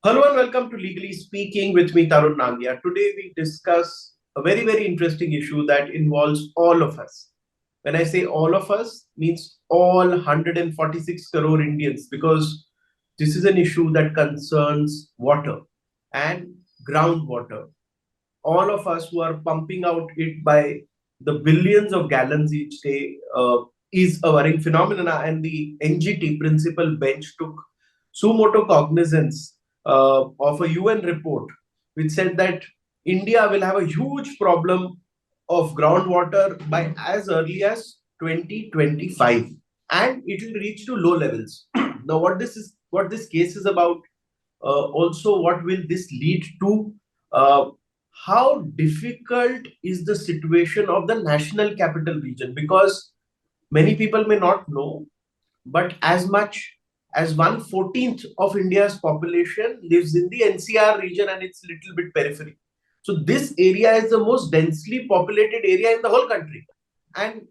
Hello and welcome to Legally Speaking with me, Tarun Nandia. Today we discuss a very, very interesting issue that involves all of us. When I say all of us, means all 146 crore Indians, because this is an issue that concerns water and groundwater. All of us who are pumping out it by the billions of gallons each day is a worrying phenomena. And the NGT principal bench took sumo cognizance of a UN report which said that India will have a huge problem of groundwater by as early as 2025, and it will reach to low levels. Now, what this case is about, also what will this lead to? How difficult is the situation of the national capital region? Because many people may not know, but as much as 1/14 of India's population lives in the NCR region and it's a little bit periphery. So this area is the most densely populated area in the whole country. And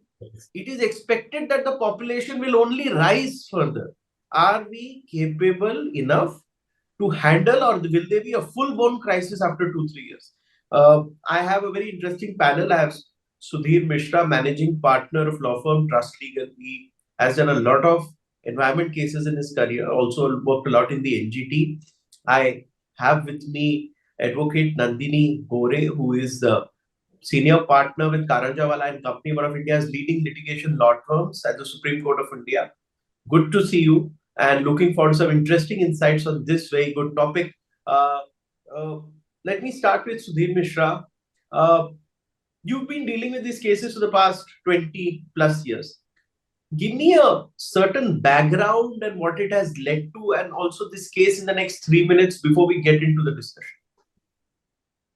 it is expected that the population will only rise further. Are we capable enough to handle, or will there be a full-blown crisis after 2, 3 years? I have a very interesting panel. I have Sudhir Mishra, managing partner of law firm Trust Legal. He has done a lot of environment cases in his career, also worked a lot in the NGT. I have with me advocate Nandini Gore, who is the senior partner with Karanjawala and Company, one of India's leading litigation law firms at the Supreme Court of India. Good to see you, and looking forward to some interesting insights on this very good topic. Uh, uh, Let me start with Sudhir Mishra. Uh, you've been dealing with these cases for the past 20 plus years. Give me a certain background and what it has led to, and also this case in the next 3 minutes before we get into the discussion.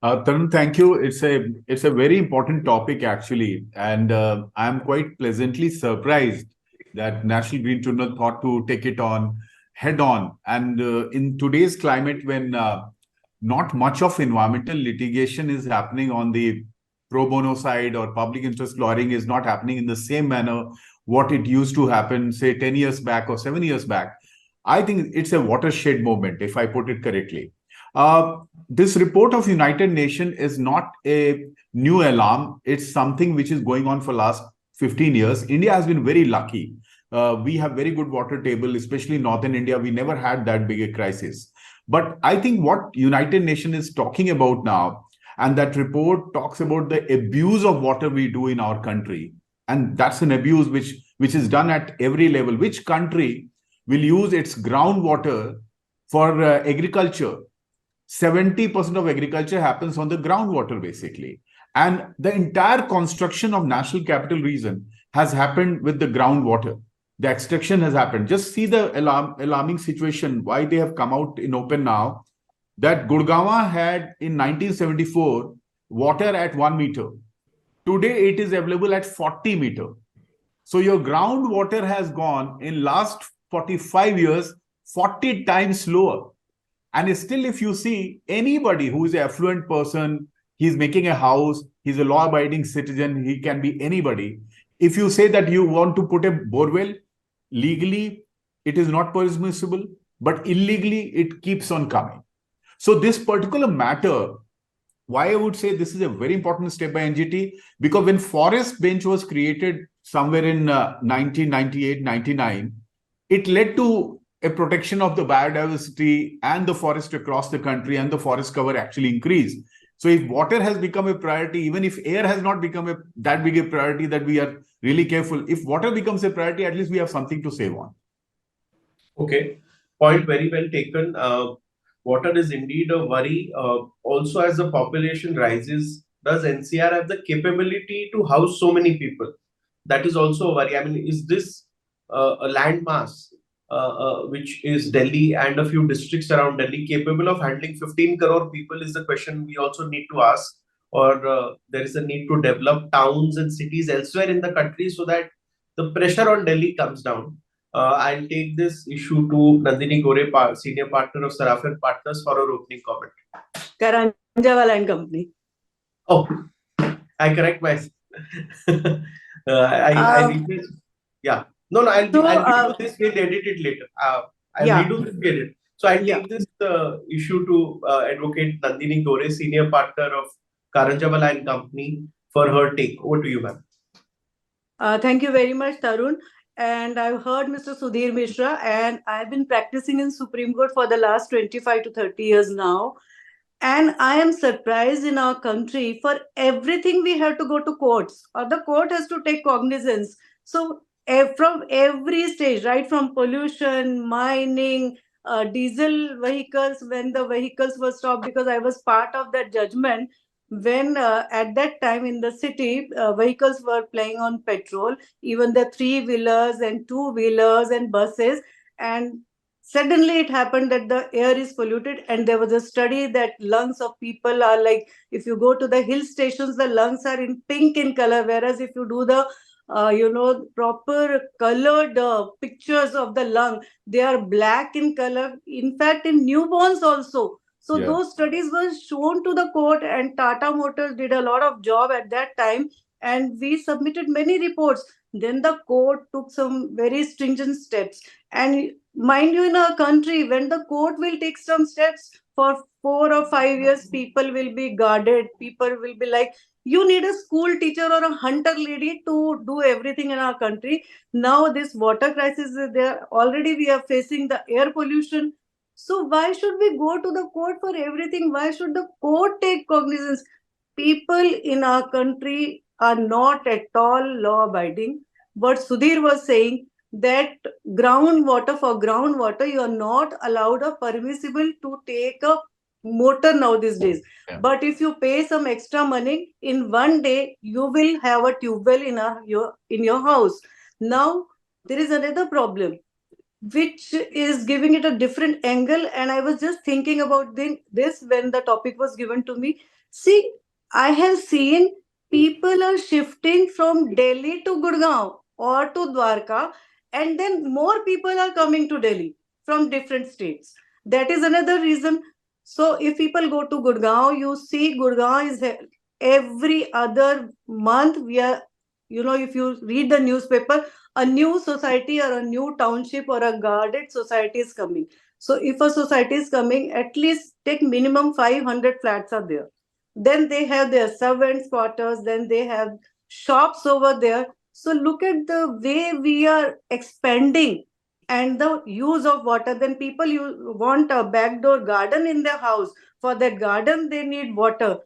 Tarun, thank you. It's a very important topic actually, and I'm quite pleasantly surprised that National Green Tribunal thought to take it on head on. And in today's climate, when not much of environmental litigation is happening on the pro bono side, or public interest lawyering is not happening in the same manner what it used to happen, say 10 years back or 7 years back, I think it's a watershed moment, if I put it correctly. This report of United Nations is not a new alarm. It's something which is going on for last 15 years. India has been very lucky. We have very good water table, especially Northern India. We never had that big a crisis. But I think what United Nations is talking about now, and that report talks about the abuse of water we do in our country. And that's an abuse which is done at every level. Which country will use its groundwater for agriculture? 70% of agriculture happens on the groundwater, basically. And the entire construction of National Capital Region has happened with the groundwater. The extraction has happened. Just see the alarming situation, why they have come out in open now, that Gurgaon had in 1974 water at 1 meter. Today, it is available at 40 meter. So your groundwater has gone in last 45 years, 40 times lower. And still, if you see anybody who is an affluent person, he's making a house, he's a law-abiding citizen, he can be anybody. If you say that you want to put a borewell, legally, it is not permissible, but illegally, it keeps on coming. So this particular matter, why I would say this is a very important step by NGT, because when Forest Bench was created somewhere in 1998, 99, it led to a protection of the biodiversity and the forest across the country, and the forest cover actually increased. So if water has become a priority, even if air has not become that big a priority, that we are really careful. If water becomes a priority, at least we have something to save on. Okay, point very well taken. Water is indeed a worry. Also, as the population rises, does NCR have the capability to house so many people? That is also a worry. I mean, is this a landmass, which is Delhi and a few districts around Delhi, capable of handling 15 crore people? Is the question we also need to ask. Or there is a need to develop towns and cities elsewhere in the country so that the pressure on Delhi comes down. I'll take this issue to Nandini Gore, senior partner of Sarafir Partners, for her opening comment. Karanjawala and Company. Oh, I correct myself. I replace. Yeah. No, I'll redo this. We'll edit it later. I'll redo this. Get it. So I take this issue to Advocate Nandini Gore, Senior Partner of Karanjawala and Company, for her take. Over to you, ma'am. Thank you very much, Tarun. And I've heard Mr. Sudhir Mishra, and I've been practicing in Supreme Court for the last 25 to 30 years now. And I am surprised in our country, for everything we have to go to courts, or the court has to take cognizance. So from every stage, right from pollution, mining, diesel vehicles, when the vehicles were stopped, because I was part of that judgment, when at that time in the city, vehicles were playing on petrol, even the three-wheelers and two-wheelers and buses, and suddenly it happened that the air is polluted. And there was a study that lungs of people are like, if you go to the hill stations, the lungs are in pink in color, whereas if you do the proper colored pictures of the lung, they are black in color, in fact in newborns also. So those studies were shown to the court, and Tata Motors did a lot of job at that time, and we submitted many reports. Then the court took some very stringent steps. And mind you, in our country, when the court will take some steps, for 4 or 5 years, people will be guarded. People will be like, you need a school teacher or a hunter lady to do everything in our country. Now this water crisis is there. Already we are facing the air pollution. So why should we go to the court for everything? Why should the court take cognizance? People in our country are not at all law abiding. What Sudhir was saying, that groundwater, you are not allowed or permissible to take a motor now these days. But if you pay some extra money, in one day you will have a tube well in your house. Now there is another problem which is giving it a different angle, and I was just thinking about this when the topic was given to me. See, I have seen people are shifting from Delhi to Gurgaon or to Dwarka, and then more people are coming to Delhi from different states. That is another reason. So if people go to Gurgaon, you see Gurgaon is every other month. We are, if you read the newspaper, a new society or a new township or a guarded society is coming. So if a society is coming, at least take minimum 500 flats are there. Then they have their servants quarters, then they have shops over there. So look at the way we are expanding, and the use of water. Then people want a backdoor garden in their house. For that garden they need water.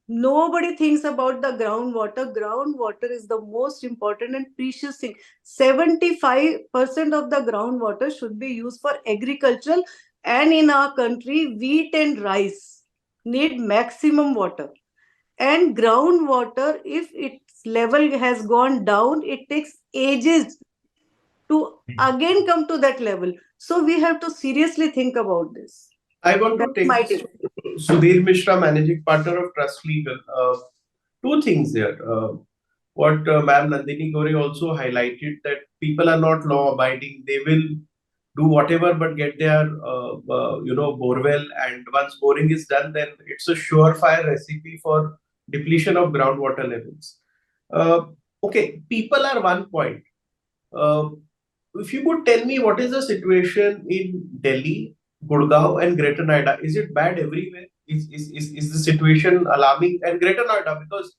Nobody thinks about the groundwater. Groundwater is the most important and precious thing. 75% of the groundwater should be used for agricultural, and in our country, wheat and rice need maximum water. And groundwater, if its level has gone down, it takes ages to again come to that level. So we have to seriously think about this. I want to take this Sudhir Mishra, Managing Partner of Trust Legal. Two things there. What Ma'am Nandini Gore also highlighted, that people are not law abiding. They will do whatever but get their borewell, and once boring is done, then it's a surefire recipe for depletion of groundwater levels. Okay, people are one point. If you could tell me what is the situation in Delhi, Gurgaon and Greater Noida, is it bad everywhere? Is the situation alarming? And Greater Noida, because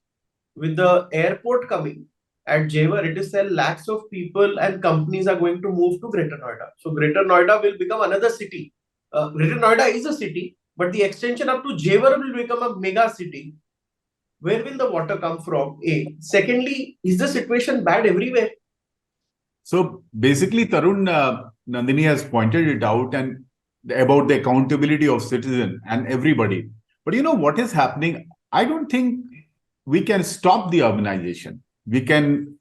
with the airport coming at Jewar, it is said lakhs of people and companies are going to move to Greater Noida. So Greater Noida will become another city. Greater Noida is a city, but the extension up to Jewar will become a mega city. Where will the water come from? A. Secondly, is the situation bad everywhere? So basically, Tarun, Nandini has pointed it out, and about the accountability of citizen and everybody. But you know what is happening? I don't think we can stop the urbanization. We can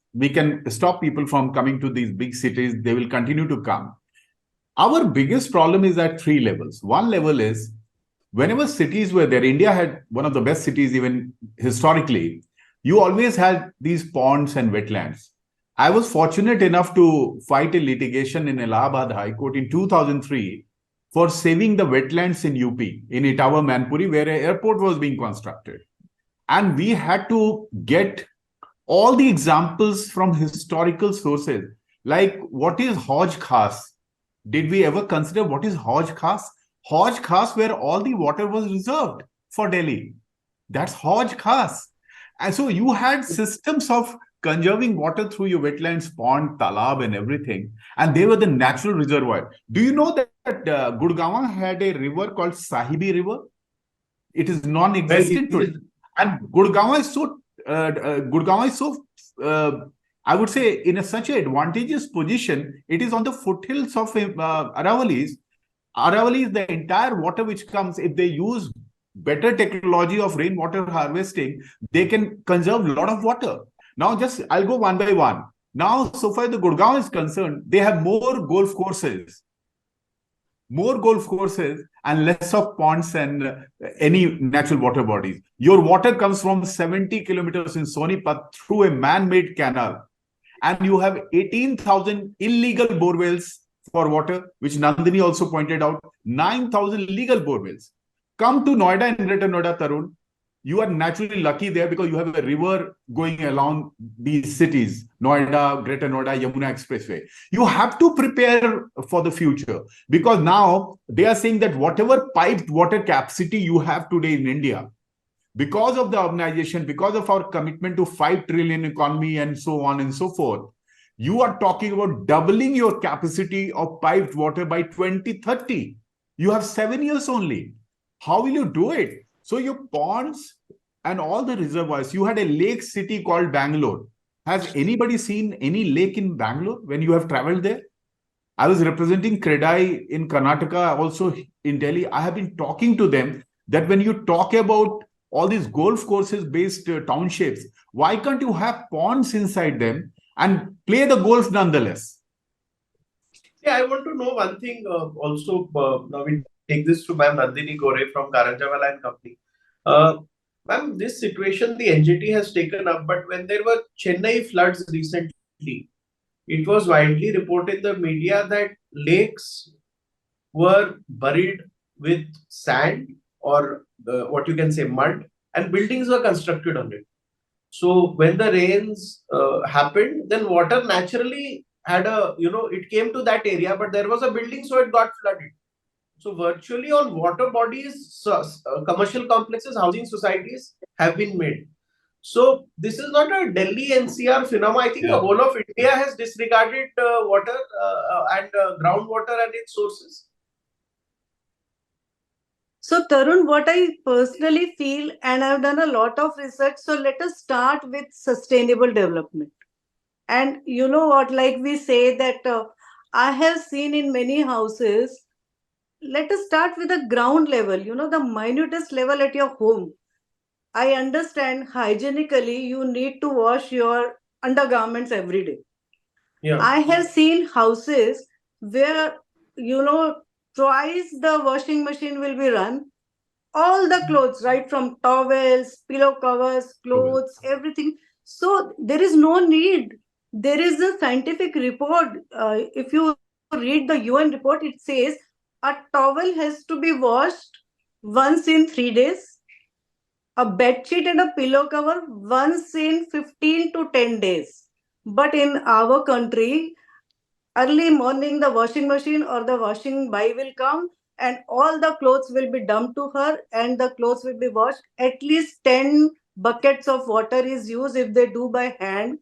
stop people from coming to these big cities. They will continue to come. Our biggest problem is at three levels. One level is, whenever cities were there, India had one of the best cities even historically. You always had these ponds and wetlands. I was fortunate enough to fight a litigation in Allahabad High Court in 2003 for saving the wetlands in UP, in Etawah, Manpuri, where an airport was being constructed. And we had to get all the examples from historical sources, like what is Hoj Khas, Did we ever consider what is Hauj Khas? Hauj Khas, where all the water was reserved for Delhi. That's Hauj Khas. And so you had systems of conserving water through your wetlands, pond, talab, and everything. And they were the natural reservoir. Do you know that Gurgaon had a river called Sahibi River? It is non-existent today. And Gurgaon is so I would say in such an advantageous position. It is on the foothills of Aravallis. Aravalli is the entire water which comes. If they use better technology of rainwater harvesting, they can conserve a lot of water. Now, I'll go one by one. Now, so far the Gurgaon is concerned, they have more golf courses and less of ponds and any natural water bodies. Your water comes from 70 kilometers in Sonipat through a man-made canal. And you have 18,000 illegal borewells for water, which Nandini also pointed out, 9,000 legal borewells. Come to Noida and Greater Noida, Tarun. You are naturally lucky there because you have a river going along these cities, Noida, Greater Noida, Yamuna Expressway. You have to prepare for the future because now they are saying that whatever piped water capacity you have today in India, because of the urbanization, because of our commitment to 5 trillion economy and so on and so forth, you are talking about doubling your capacity of piped water by 2030. You have 7 years only. How will you do it? So your ponds and all the reservoirs, you had a lake city called Bangalore. Has anybody seen any lake in Bangalore when you have traveled there? I was representing Credai in Karnataka, also in Delhi. I have been talking to them that when you talk about all these golf courses based townships, why can't you have ponds inside them and play the golf nonetheless? Yeah, I want to know one thing also. Now we take this to Ma'am Nandini Gore from Karanjawala and Company. Ma'am, this situation the NGT has taken up, but when there were Chennai floods recently, it was widely reported in the media that lakes were buried with sand or what you can say mud, and buildings were constructed on it. So when the rains happened, then water naturally had it came to that area, but there was a building, so it got flooded. So virtually on water bodies, commercial complexes, housing societies have been made. So this is not a Delhi NCR phenomenon. I think the whole of India has disregarded water and groundwater and its sources. So Tarun, what I personally feel, and I've done a lot of research, so let us start with sustainable development. And you know what, like we say that I have seen in many houses, let us start with the ground level, the minutest level at your home. I understand hygienically you need to wash your undergarments every day. Yeah. I have seen houses where, twice the washing machine will be run. All the clothes, right from towels, pillow covers, clothes, everything. So there is no need. There is a scientific report. If you read the UN report, it says a towel has to be washed once in 3 days, a bed sheet and a pillow cover once in 15 to 10 days. But in our country, early morning the washing machine or the washing boy will come and all the clothes will be dumped to her and the clothes will be washed. At least 10 buckets of water is used if they do by hand,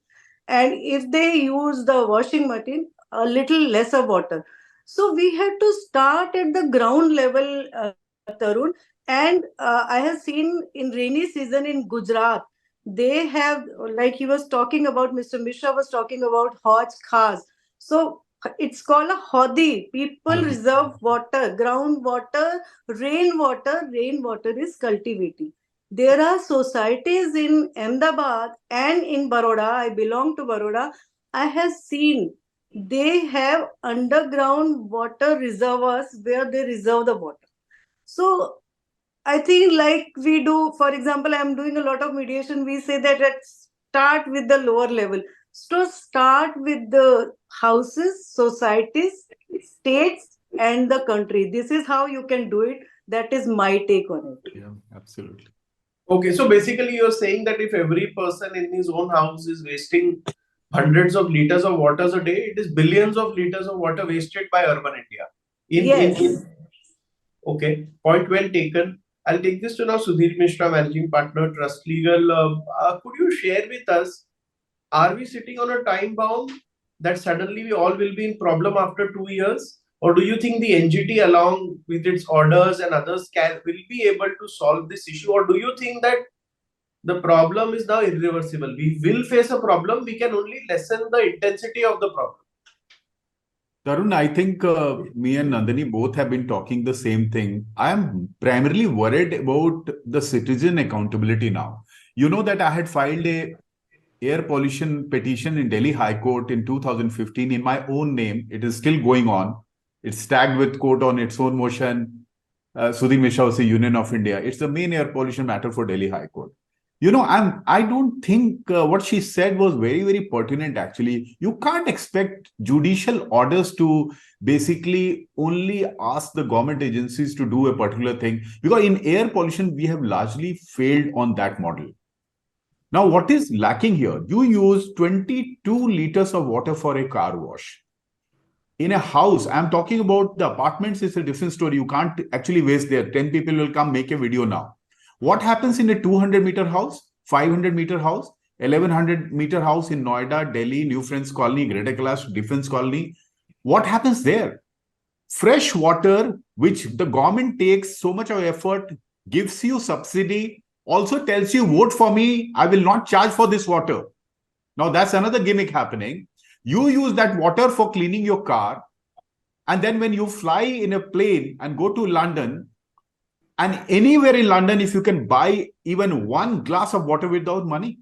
and if they use the washing machine, a little less of water. So we have to start at the ground level, Tarun. And I have seen in rainy season in Gujarat, they have, like he was talking about, Mr. Mishra was talking about Hauj Khas. So it's called a hodi. People reserve water, groundwater, rainwater. Rainwater is cultivating. There are societies in Ahmedabad and in Baroda. I belong to Baroda. I have seen they have underground water reservoirs where they reserve the water. So I think, like we do, for example, I'm doing a lot of mediation. We say that let's start with the lower level. So start with the houses, societies, states, and the country. This is how you can do it. That is my take on it. Yeah, absolutely. Okay, so basically you're saying that if every person in his own house is wasting hundreds of liters of water a day. It is billions of liters of water wasted by urban India. Yes. Okay, point well taken. I'll take this to now Sudhir Mishra, Managing Partner, Trust Legal. Could you share with us, are we sitting on a time bomb that suddenly we all will be in problem after 2 years? Or do you think the NGT along with its orders and others will be able to solve this issue? Or do you think that the problem is now irreversible? We will face a problem, we can only lessen the intensity of the problem. Tarun, I think me and Nandini both have been talking the same thing. I am primarily worried about the citizen accountability now. You know that I had filed a air pollution petition in Delhi High Court in 2015 in my own name. It is still going on. It's tagged with court on its own motion. Sudhir Mishra was the Union of India. It's the main air pollution matter for Delhi High Court. You know, I don't think what she said was very, very pertinent, actually. You can't expect judicial orders to basically only ask the government agencies to do a particular thing, because in air pollution, we have largely failed on that model. Now, what is lacking here? You use 22 liters of water for a car wash. In a house, I'm talking about the apartments, it's a different story. You can't actually waste there. 10 people will come make a video now. What happens in a 200-meter house, 500-meter house, 1100-meter house in Noida, Delhi, New Friends Colony, Greater Kailash, Defense Colony? What happens there? Fresh water, which the government takes so much of effort, gives you subsidy, also tells you, vote for me, I will not charge for this water. Now, that's another gimmick happening. You use that water for cleaning your car. And then when you fly in a plane and go to London, and anywhere in London, if you can buy even one glass of water without money.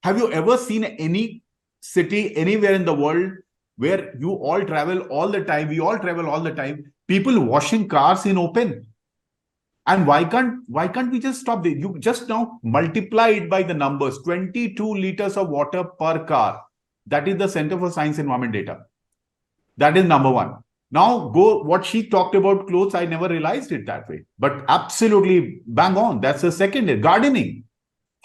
Have you ever seen any city anywhere in the world where you all travel all the time, we all travel all the time, people washing cars in open? And why can't we just stop this? You just now multiply it by the numbers, 22 liters of water per car. That is the Center for Science and Environment data. That is number one. Now, what she talked about clothes, I never realized it that way. But absolutely bang on. That's the second. Gardening.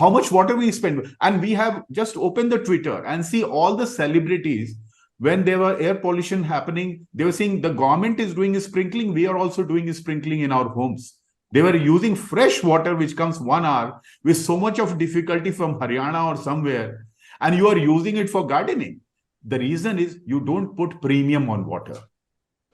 How much water we spend. And we have just opened the Twitter and see all the celebrities. When there were air pollution happening, they were saying the government is doing sprinkling. We are also doing sprinkling in our homes. They were using fresh water, which comes 1 hour with so much of difficulty from Haryana or somewhere. And you are using it for gardening. The reason is you don't put premium on water.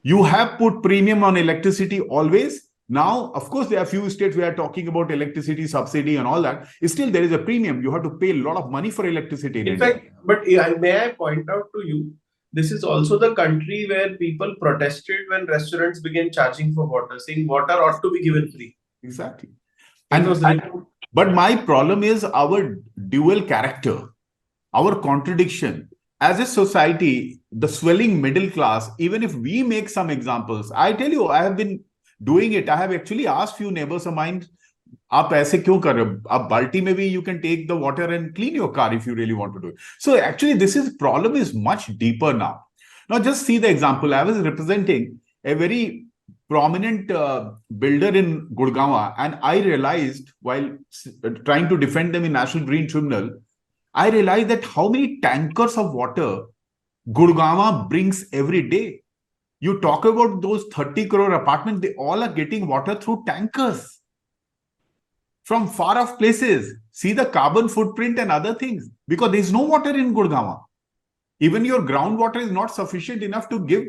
You have put premium on electricity always. Now, of course, there are a few states where are talking about electricity subsidy and all that. Still, there is a premium. You have to pay a lot of money for electricity in India. Fact, but may I point out to you, this is also the country where people protested when restaurants began charging for water, saying water ought to be given free. Exactly. But my problem is our dual character, our contradiction. As a society, the swelling middle class, even if we make some examples, I tell you, I have been doing it. I have actually asked few neighbors of mine, आप ऐसे क्यों कर रहे हो? आप बाल्टी में भी you can take the water and clean your car if you really want to do it. So actually, this problem is much deeper now. Now, just see the example. I was representing a very prominent builder in Gurgaon, and I realized while trying to defend them in National Green Tribunal, I realized that how many tankers of water Gurgaon brings every day. You talk about those 30 crore apartments, they all are getting water through tankers from far off places. See the carbon footprint and other things, because there is no water in Gurgaon. Even your groundwater is not sufficient enough to give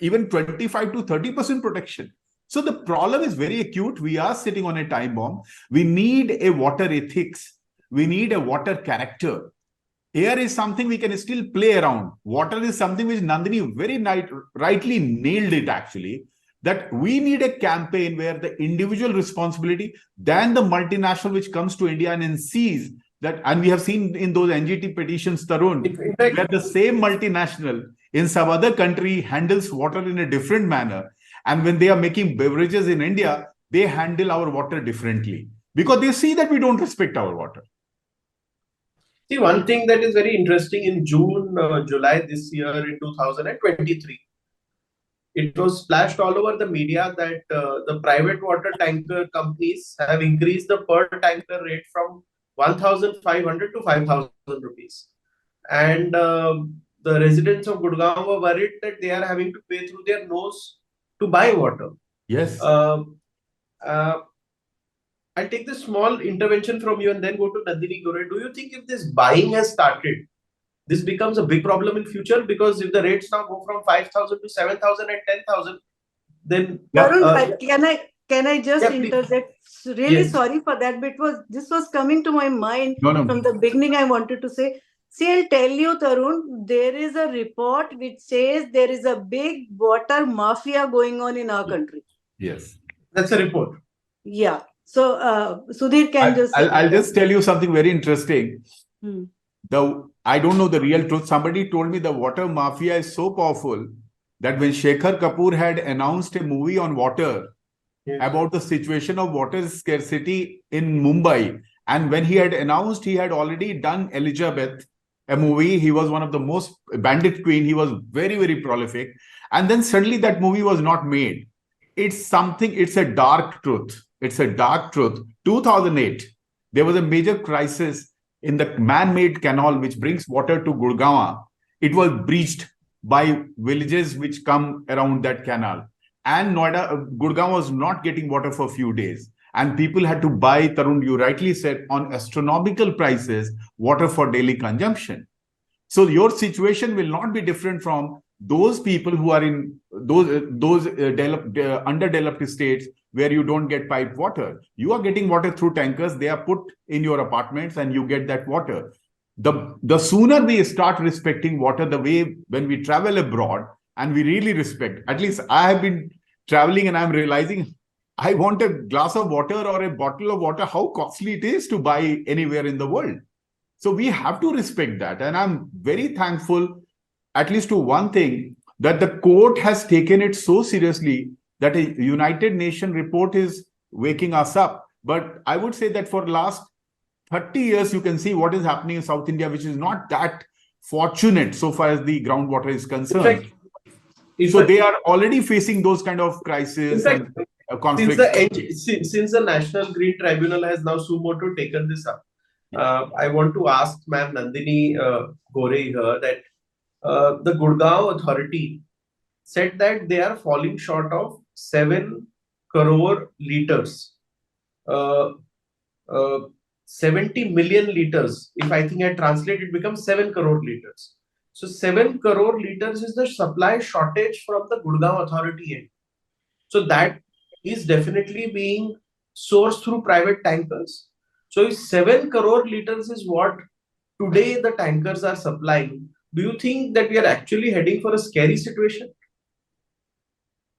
even 25 to 30% protection. So the problem is very acute. We are sitting on a time bomb. We need a water ethics. We need a water character. Air is something we can still play around. Water is something which Nandini very rightly nailed it, actually, that we need a campaign where the individual responsibility, then the multinational which comes to India and sees that, and we have seen in those NGT petitions, Tarun, where the same multinational in some other country handles water in a different manner. And when they are making beverages in India, they handle our water differently because they see that we don't respect our water. See, one thing that is very interesting in June, July this year in 2023, it was splashed all over the media that the private water tanker companies have increased the per tanker rate from 1,500 to 5,000 rupees. and the residents of Gurgaon were worried that they are having to pay through their nose to buy water. Yes. Uh, uh, I'll take this small intervention from you and then go to Nandini Gore. Do you think if this buying has started, this becomes a big problem in future? Because if the rates now go from 5,000 to 7,000 and 10,000, then Yeah. Tarun, uh, can I just yeah, please. interject? Really Yes. sorry for that, but this was coming to my mind No, no. from the beginning. I wanted to say, see, I'll tell you, Tarun, there is a report which says there is a big water mafia going on in our country. Yes. That's a report. Yeah. So Sudhir can just say. I'll just tell you something very interesting. Hmm. I don't know the real truth. Somebody told me the water mafia is so powerful that when Shekhar Kapoor had announced a movie on water, Yes. about the situation of water scarcity in Mumbai, and when he had announced, he had already done Elizabeth, a movie. He was one of the most Bandit Queen. He was very, very prolific. And then suddenly that movie was not made. It's a dark truth. It's a dark truth. 2008, there was a major crisis in the man-made canal which brings water to Gurgaon. It was breached by villages which come around that canal. And Gurgaon was not getting water for a few days. And people had to buy, Tarun, you rightly said, on astronomical prices, water for daily consumption. So your situation will not be different from those people who are in those underdeveloped states where you don't get piped water. You are getting water through tankers. They are put in your apartments and you get that water. The sooner we start respecting water, the way when we travel abroad and we really respect, at least I have been traveling and I'm realizing I want a glass of water or a bottle of water, how costly it is to buy anywhere in the world. So we have to respect that. And I'm very thankful, at least to one thing, that the court has taken it so seriously that a United Nations report is waking us up. But I would say that for last 30 years, you can see what is happening in South India, which is not that fortunate so far as the groundwater is concerned. So they are already facing those kind of crises and conflicts. Since the National Green Tribunal has now suo motu taken this up, I want to ask Ma'am Nandini Gore here that the Gurgaon Authority said that they are falling short of 7 crore liters. Uh, uh, 70 million liters. If I think I translate, it becomes 7 crore liters. So 7 crore liters is the supply shortage from the Gurgaon Authority end. So that is definitely being sourced through private tankers. So if 7 crore liters is what today the tankers are supplying, do you think that we are actually heading for a scary situation?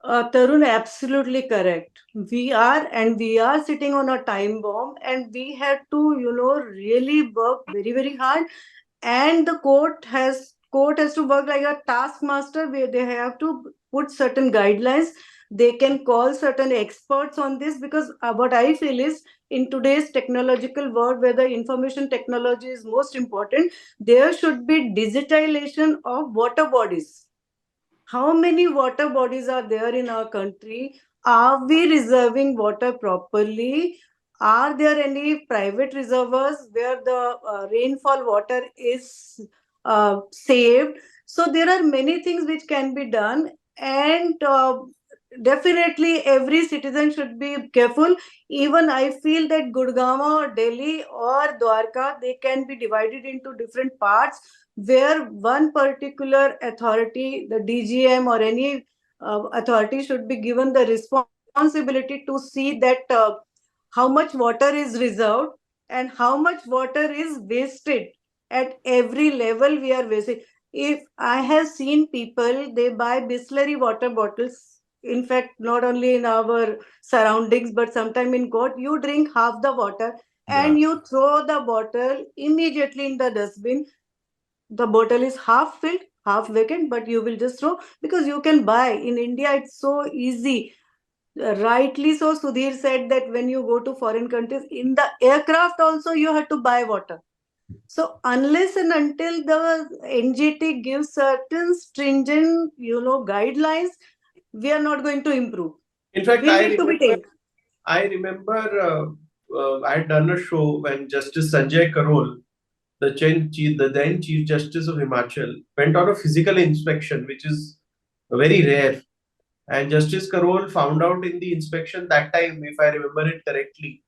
Tarun, absolutely correct. We are sitting on a time bomb, and we had to, really work very, very hard. And the court has to work like a taskmaster, where they have to put certain guidelines. They can call certain experts on this, because what I feel is, in today's technological world, where the information technology is most important, there should be digitalization of water bodies. How many water bodies are there in our country? Are we reserving water properly? Are there any private reservoirs where the rainfall water is saved? So there are many things which can be done, and definitely every citizen should be careful. Even I feel that Gurgaon or Delhi or Dwarka, they can be divided into different parts, where one particular authority, the DGM or any authority, should be given the responsibility to see that how much water is reserved and how much water is wasted. At every level we are wasting. If I have seen people, they buy Bisleri water bottles. In fact, not only in our surroundings, but sometime in court, you drink half the water Yeah. and you throw the bottle immediately in the dustbin. The bottle is half filled, half vacant, but you will just throw, because you can buy. In India, it's so easy. Rightly so, Sudhir said that when you go to foreign countries, in the aircraft also you have to buy water. So unless and until the NGT gives certain stringent, guidelines, we are not going to improve. In fact, We need to be taken. I remember I had done a show when Justice Sanjay Karol the then Chief Justice of Himachal, went on a physical inspection, which is very rare. And Justice Karol found out in the inspection that time, if I remember it correctly,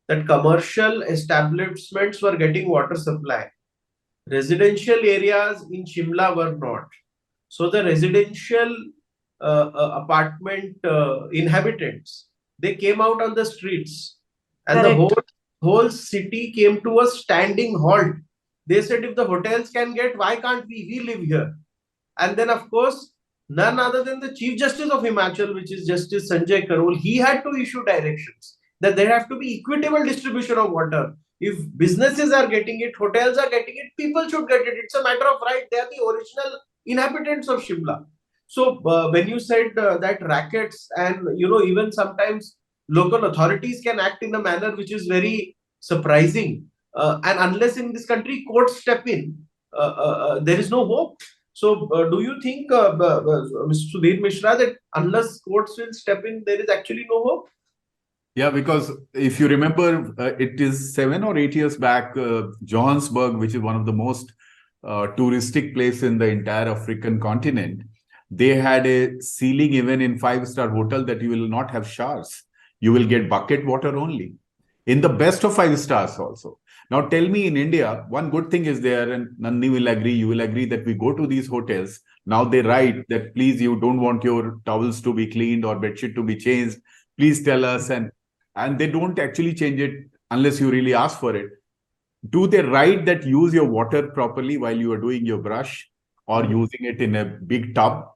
that commercial establishments were getting water supply. Residential areas in Shimla were not. So the residential apartment inhabitants, they came out on the streets, and the Correct. whole city came to a standing halt. They said, if the hotels can get, why can't we? We live here. And then, of course, none other than the Chief Justice of Himachal, which is Justice Sanjay Karol, he had to issue directions that there have to be equitable distribution of water. If businesses are getting it, hotels are getting it, people should get it. It's a matter of right. They are the original inhabitants of Shimla. So when you said that rackets and even sometimes local authorities can act in a manner which is very surprising, and unless in this country courts step in, there is no hope. So, do you think, Mr. Sudhir Mishra, that unless courts will step in, there is actually no hope? Yeah, because if you remember, it is 7 or 8 years back, Johannesburg, which is one of the most touristic place in the entire African continent, they had a ceiling even in five-star hotel that you will not have showers. You will get bucket water only. In the best of five stars also. Now tell me, in India, one good thing is there, and Nandi will agree, you will agree, that we go to these hotels. Now they write that, please, you don't want your towels to be cleaned or bedsheet to be changed. Please tell us. And they don't actually change it unless you really ask for it. Do they write that use your water properly while you are doing your brush, or using it in a big tub,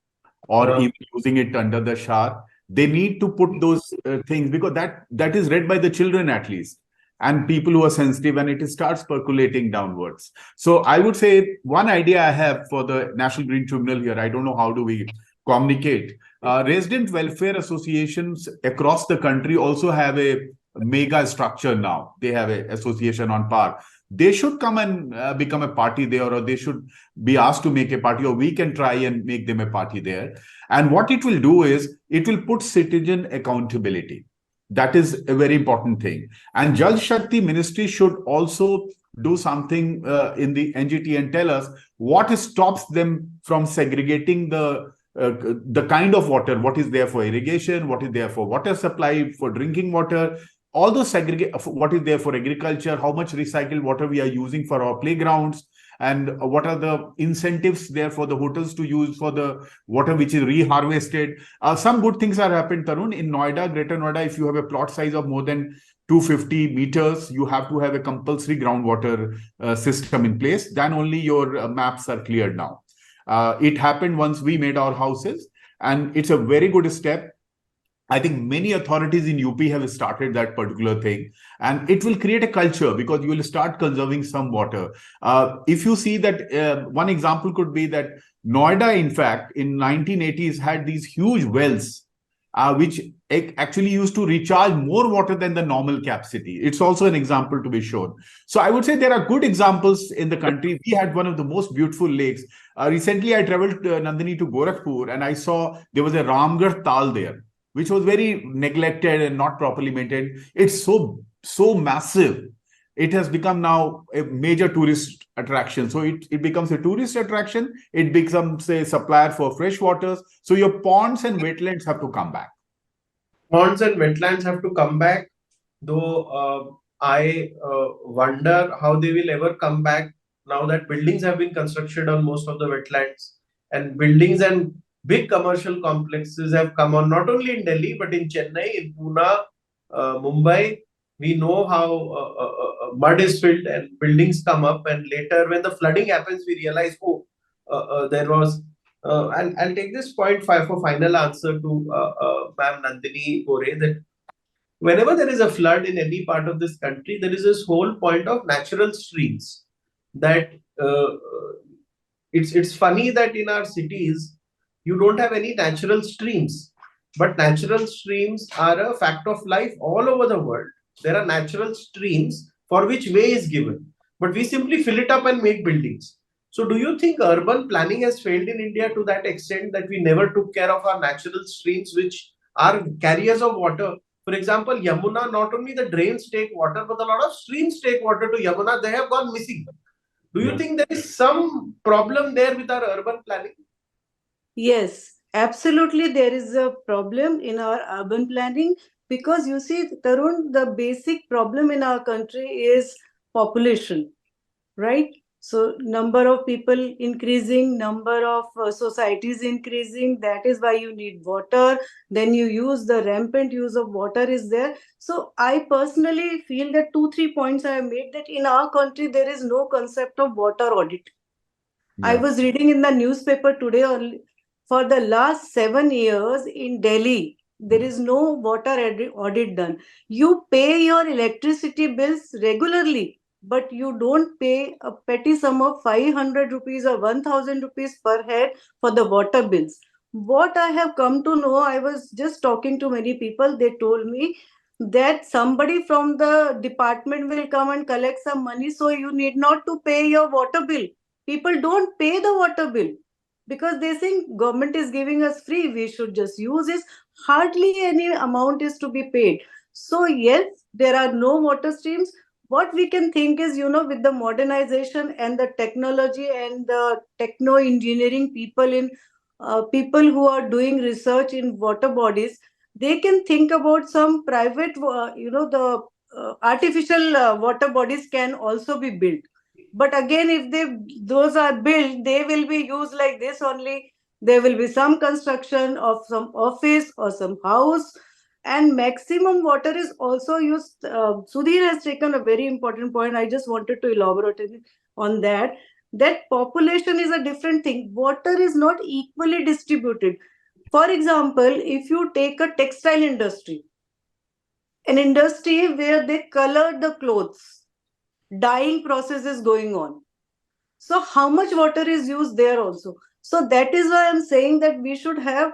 or even using it under the shower? They need to put those things, because that is read by the children at least, and people who are sensitive, and it starts percolating downwards. So I would say one idea I have for the National Green Tribunal here, I don't know how do we communicate. Resident welfare associations across the country also have a mega structure now. They have an association on par. They should come and become a party there, or they should be asked to make a party, or we can try and make them a party there. And what it will do is, it will put citizen accountability. That is a very important thing. And Jal Shakti Ministry should also do something in the NGT and tell us what stops them from segregating the kind of water, what is there for irrigation, what is there for water supply, for drinking water, all those segregate, what is there for agriculture, how much recycled water we are using for our playgrounds, and what are the incentives there for the hotels to use for the water which is reharvested. Some good things are happened, Tarun. In Noida, Greater Noida, if you have a plot size of more than 250 meters, you have to have a compulsory groundwater system in place. Then only your maps are cleared now. It happened once we made our houses, and it's a very good step. I think many authorities in UP have started that particular thing, and it will create a culture, because you will start conserving some water. If you see that, one example could be that Noida, in fact, in 1980s had these huge wells, which actually used to recharge more water than the normal capacity. It's also an example to be shown. So I would say there are good examples in the country. We had one of the most beautiful lakes. Recently, I traveled, Nandini, to Gorakhpur, and I saw there was a Ramgarh Tal there, which was very neglected and not properly maintained. It's so massive. It has become now a major tourist attraction. So it becomes a tourist attraction. It becomes a supplier for fresh waters. So your ponds and wetlands have to come back. Ponds and wetlands have to come back, though I wonder how they will ever come back now that buildings have been constructed on most of the wetlands, and buildings and big commercial complexes have come on, not only in Delhi but in Chennai, in Pune, Mumbai. We know how mud is filled and buildings come up, and later when the flooding happens, we realize, oh, there was. And I'll take this point for final answer to Ma'am Nandini Gore, that whenever there is a flood in any part of this country, there is this whole point of natural streams. That it's funny that in our cities you don't have any natural streams, but natural streams are a fact of life all over the world. There are natural streams for which way is given, but we simply fill it up and make buildings. So do you think urban planning has failed in India to that extent that we never took care of our natural streams, which are carriers of water? For example, Yamuna, not only the drains take water, but a lot of streams take water to Yamuna. They have gone missing. Do you think there is some problem there with our urban planning? Yes, absolutely. There is a problem in our urban planning because you see, Tarun, the basic problem in our country is population, right? So number of people increasing, number of societies increasing. That is why you need water. Then you use the rampant use of water is there. So I personally feel that 2 3 points I have made, that in our country there is no concept of water audit. I Yeah. was reading in the newspaper today, for the last 7 years in Delhi, there is no water audit done. You pay your electricity bills regularly, but you don't pay a petty sum of 500 rupees or 1000 rupees per head for the water bills. What I have come to know, I was just talking to many people, they told me that somebody from the department will come and collect some money, so you need not to pay your water bill. People don't pay the water bill because they think government is giving us free, we should just use it. Hardly any amount is to be paid. So yes, there are no water streams. What we can think is, with the modernization and the technology and the techno engineering people in people who are doing research in water bodies, they can think about some private the artificial water bodies can also be built. But again, if those are built, they will be used like this only. There will be some construction of some office or some house, and maximum water is also used. Sudhir has taken a very important point. I just wanted to elaborate on that. That population is a different thing. Water is not equally distributed. For example, if you take a textile industry, an industry where they color the clothes, dyeing process is going on. So how much water is used there also? So that is why I'm saying that we should have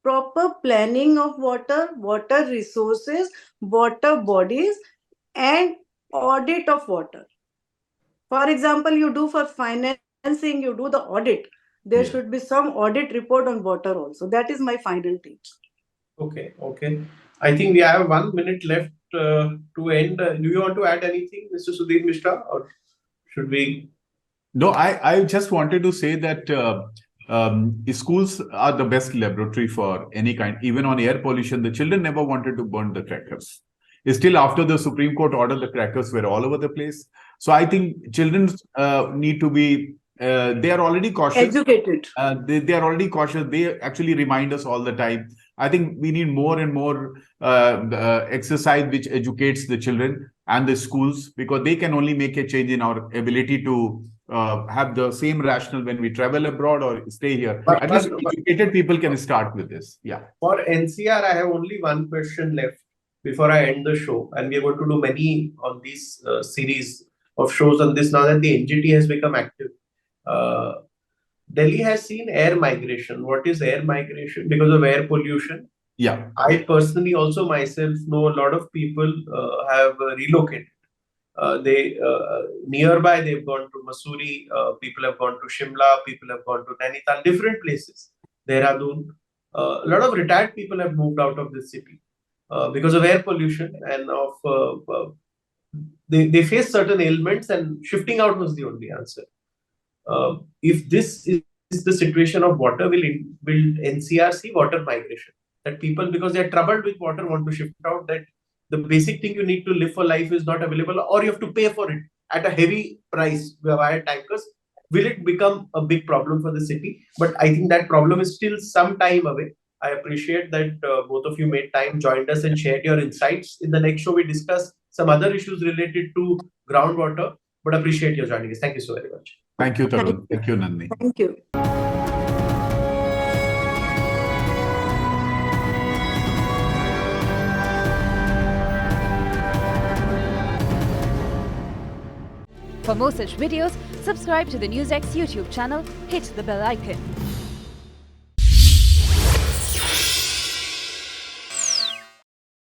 proper planning of water, water resources, water bodies, and audit of water. For example, you do for financing, you do the audit. There should be some audit report on water also. That is my final take. Okay. I think we have 1 minute left to end. Do you want to add anything, Mr. Sudhir Mishra, or should we? No, I just wanted to say that schools are the best laboratory for any kind. Even on air pollution, the children never wanted to burn the crackers. Still, after the Supreme Court order, the crackers were all over the place. So I think children need to be, they are already cautious. Educated. They are already cautious. They actually remind us all the time. I think we need more and more exercise which educates the children and the schools, because they can only make a change in our ability to have the same rationale when we travel abroad or stay here. At least educated people can start with this. Yeah. For NCR, I have only one question left before I end the show, and we are going to do many on this series of shows on this now that the NGT has become active. Delhi has seen air migration. What is air migration? Because of air pollution. Yeah. I personally also myself know a lot of people have relocated. They nearby, they've gone to Mussoorie, people have gone to Shimla, people have gone to Nainital, different places, Dehradun. A lot of retired people have moved out of this city because of air pollution and they face certain ailments, and shifting out was the only answer. If this is the situation of water, will NCR see water migration? That people, because they are troubled with water, want to shift out, that the basic thing you need to live for life is not available, or you have to pay for it at a heavy price via tankers. Will it become a big problem for the city? But I think that problem is still some time away. I appreciate that both of you made time, joined us, and shared your insights. In the next show, we discuss some other issues related to groundwater, but appreciate your joining us. Thank you so very much. Thank you, Tarun. Thank you, Nandini. Thank you. For more such videos, subscribe to the NewsX YouTube channel, hit the bell icon.